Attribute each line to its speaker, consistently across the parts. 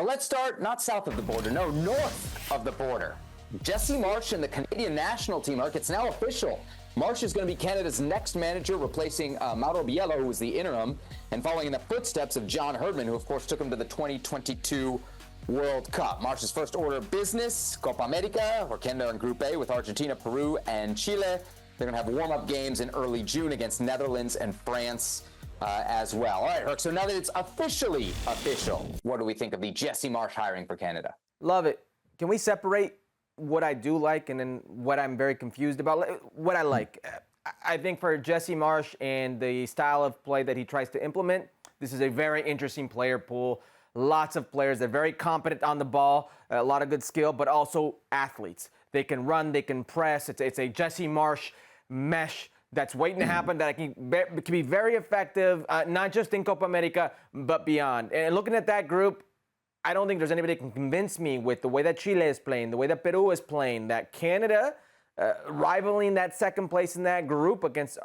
Speaker 1: But let's start not south of the border, no, north of the border. Jesse Marsch and the Canadian national team, Herc, it's now official. Marsch is going to be Canada's next manager, replacing Mauro Biello, who was the interim, and following in the footsteps of John Herdman, who, of course, took him to the 2022 World Cup. Marsch's first order of business, Copa America, where Canada are in Group A with Argentina, Peru, and Chile. They're going to have warm-up games in early June against Netherlands and France as well. All right, Herc, so now that it's officially official, what do we think of the Jesse Marsch hiring for Canada?
Speaker 2: Love it. Can we separate what I do like and then what I'm very confused about? What I like. I think for Jesse Marsch and the style of play that he tries to implement, this is a very interesting player pool. Lots of players that are very competent on the ball, a lot of good skill, but also athletes. They can run, they can press. It's a Jesse Marsch mesh that's waiting to happen that can be very effective, not just in Copa America, but beyond. And looking at that group, I don't think there's anybody that can convince me with the way that Chile is playing, the way that Peru is playing, that Canada rivaling that second place in that group against,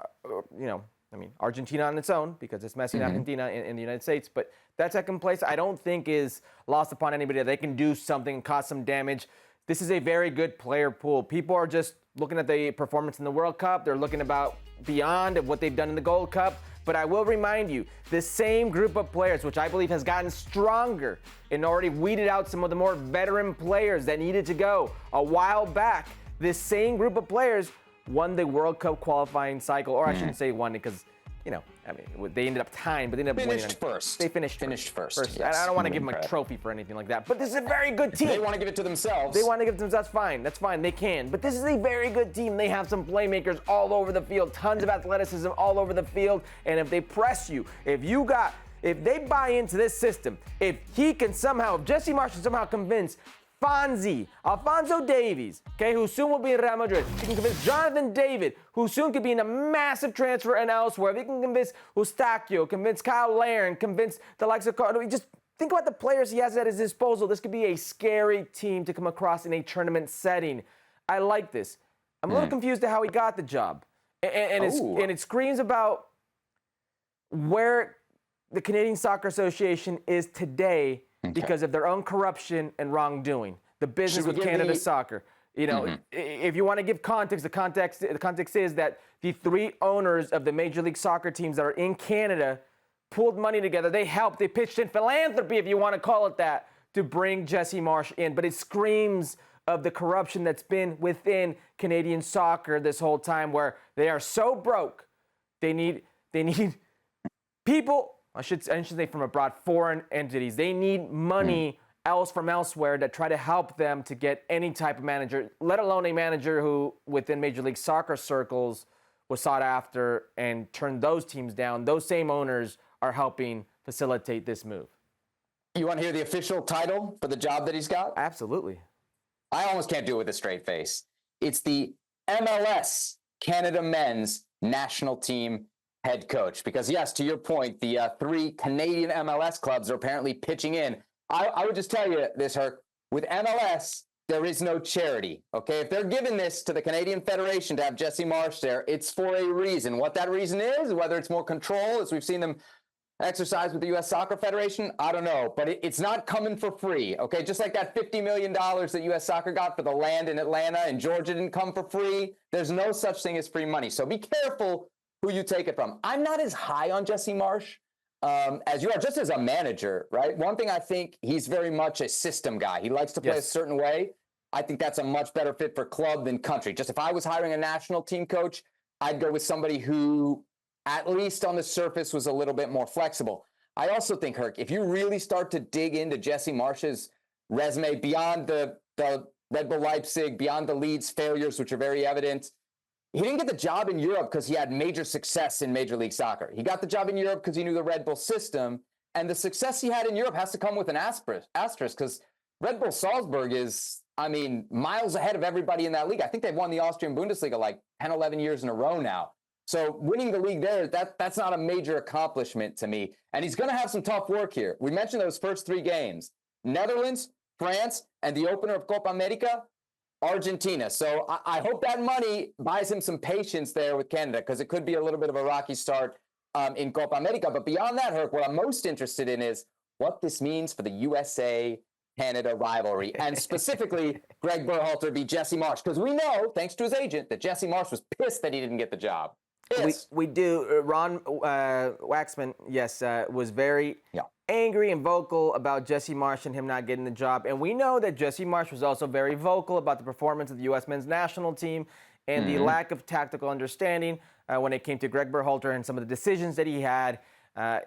Speaker 2: Argentina on its own, because it's Messi and Argentina in the United States. But that second place, I don't think is lost upon anybody that they can do something, cause some damage. This is a very good player pool. People are just looking at the performance in the World Cup. They're looking about beyond what they've done in the Gold Cup. But I will remind you, the same group of players, which I believe has gotten stronger and already weeded out some of the more veteran players that needed to go a while back, this same group of players won the World Cup qualifying cycle. Or I shouldn't say won because, they ended up tying, but they ended up winning.
Speaker 1: First.
Speaker 2: They finished first. Yes. I don't want to give them a trophy for anything like that. But this is a very good team.
Speaker 1: They want to give it to themselves.
Speaker 2: They want to give it to themselves. That's fine. They can. But this is a very good team. They have some playmakers all over the field, tons of athleticism all over the field. And if they press you, if they buy into this system, if Jesse Marsch can somehow convince Alphonso Davies, who soon will be in Real Madrid. He can convince Jonathan David, who soon could be in a massive transfer and elsewhere. If he can convince Eustáquio, convince Kyle Larin, convince the likes of Cardo, just think about the players he has at his disposal. This could be a scary team to come across in a tournament setting. I like this. I'm a little confused to how he got the job. And it screams about where the Canadian Soccer Association is today because of their own corruption and wrongdoing. The business with Canada Soccer. If you want to give context, the context is that the three owners of the Major League Soccer teams that are in Canada pooled money together. They pitched in philanthropy, if you want to call it that, to bring Jesse Marsch in. But it screams of the corruption that's been within Canadian soccer this whole time, where they are so broke, they need people, I should say from abroad, foreign entities. They need money from elsewhere to try to help them to get any type of manager, let alone a manager who, within Major League Soccer circles, was sought after and turned those teams down. Those same owners are helping facilitate this move.
Speaker 1: You want to hear the official title for the job that he's got?
Speaker 2: Absolutely.
Speaker 1: I almost can't do it with a straight face. It's the MLS Canada Men's National Team head coach. Because, yes, to your point, the three Canadian MLS clubs are apparently pitching in. I would just tell you this, Herc. With MLS, there is no charity, okay? If they're giving this to the Canadian Federation to have Jesse Marsch there, it's for a reason. What that reason is, whether it's more control, as we've seen them exercise with the U.S. Soccer Federation, I don't know. But it's not coming for free, okay? Just like that $50 million that U.S. Soccer got for the land in Atlanta and Georgia didn't come for free. There's no such thing as free money. So be careful who you take it from. I'm not as high on Jesse Marsch as you are, just as a manager, right? One thing, I think he's very much a system guy. He likes to play a certain way. I think that's a much better fit for club than country. Just if I was hiring a national team coach, I'd go with somebody who, at least on the surface, was a little bit more flexible. I also think, Herc, if you really start to dig into Jesse Marsch's resume beyond the Red Bull Leipzig, beyond the Leeds failures, which are very evident, he didn't get the job in Europe because he had major success in Major League Soccer. He got the job in Europe because he knew the Red Bull system, and the success he had in Europe has to come with an asterisk because Red Bull Salzburg is, miles ahead of everybody in that league. I think they've won the Austrian Bundesliga like 10, 11 years in a row now. So winning the league there, that's not a major accomplishment to me. And he's going to have some tough work here. We mentioned those first three games: Netherlands, France, and the opener of Copa America, Argentina. So I hope that money buys him some patience there with Canada, because it could be a little bit of a rocky start in Copa America. But beyond that, Herc, what I'm most interested in is, what this means for the USA-Canada rivalry, and specifically Greg Berhalter v. Jesse Marsch, because we know, thanks to his agent, that Jesse Marsch was pissed that he didn't get the job.
Speaker 2: We do. Ron Waxman, yes, was very angry and vocal about Jesse Marsch and him not getting the job. And we know that Jesse Marsch was also very vocal about the performance of the U.S. men's national team and the lack of tactical understanding when it came to Greg Berhalter and some of the decisions that he had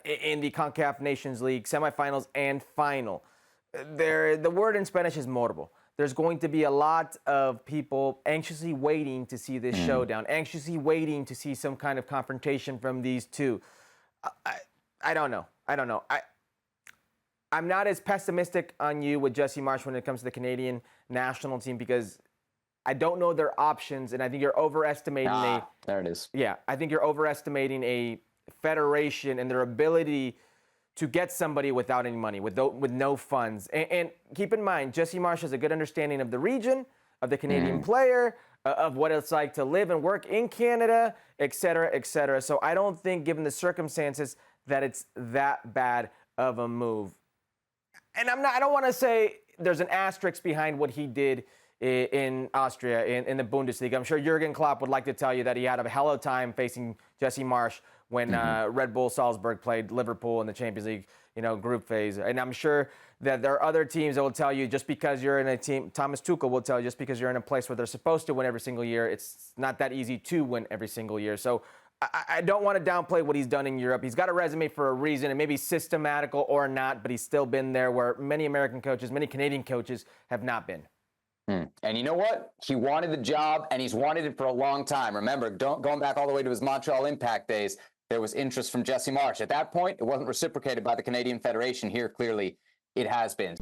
Speaker 2: in the CONCACAF Nations League semifinals and final. The word in Spanish is morbo. There's going to be a lot of people anxiously waiting to see this showdown, anxiously waiting to see some kind of confrontation from these two. I don't know. I'm not as pessimistic on you with Jesse Marsch when it comes to the Canadian national team because I don't know their options, and I think you're overestimating
Speaker 1: there it is.
Speaker 2: Yeah, I think you're overestimating a federation and their ability to get somebody without any money, with no funds. And keep in mind, Jesse Marsch has a good understanding of the region, of the Canadian player, of what it's like to live and work in Canada, et cetera, et cetera. So I don't think, given the circumstances, that it's that bad of a move. And I don't want to say there's an asterisk behind what he did in Austria, in the Bundesliga. I'm sure Jurgen Klopp would like to tell you that he had a hell of a time facing Jesse Marsch when Red Bull Salzburg played Liverpool in the Champions League, group phase. And I'm sure that there are other teams that will tell you just because you're in a team, Thomas Tuchel will tell you just because you're in a place where they're supposed to win every single year, it's not that easy to win every single year. So I don't want to downplay what he's done in Europe. He's got a resume for a reason, and maybe systematical or not, but he's still been there where many American coaches, many Canadian coaches have not been.
Speaker 1: And you know what? He wanted the job, and he's wanted it for a long time. Remember, going back all the way to his Montreal Impact days, there was interest from Jesse Marsch. At that point, it wasn't reciprocated by the Canadian Federation. Here, clearly, it has been.